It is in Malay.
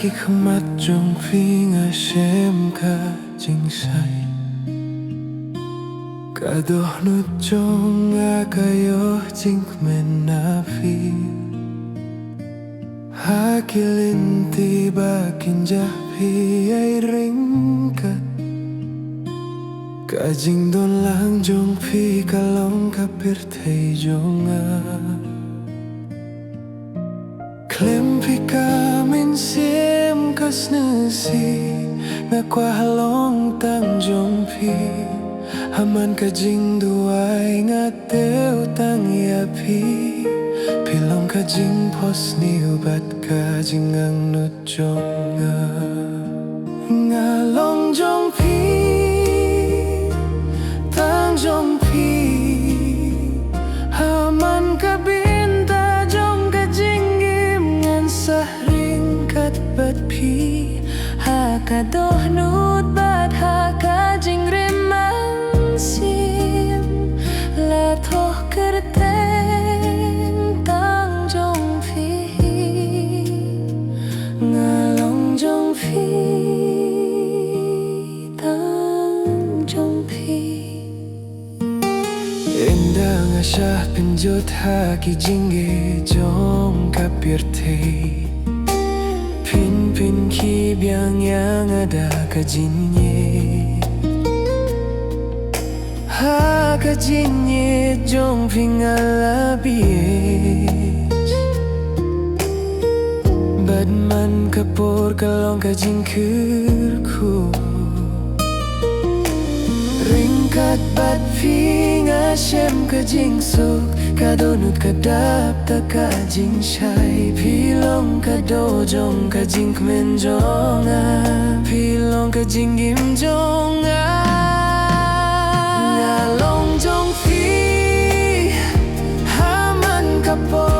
Hikmat trong phi nga xem ka jing say ka doh nut trong nga kayo jing men na phi Hakilinti bakin japi ay ring ka jing don lang jong phi kalong kapir thay jong Klem phi ka min sim kas nasi na kwa halong tang jong phi Haman ka jing duay nga teo tang ya phi Pilong ka jing pos ni ubat ka jing ang nut jong nga long jong phi tang jong phi Haman ka binta jong ka jing im ngan sahring kat bat phi Haka doh nut bat haka jing rimang sim La thoh kerteng tang jong phi Ngalong jong phi tang jong phi Indah nga syah pinjot haki jingge jong kapir thay Pin ki biang yang ada ka jinye Ha ka jinye jong pingalabis Badman kapur kalong ka jingkir ku Ringkat bat pinga shem ka jing sok Kadonut kadap ta ka jing shai Pilong ka do jong ka jing kmen jong Pilong ka jing gim jong Ngalong jong phi Haman ka po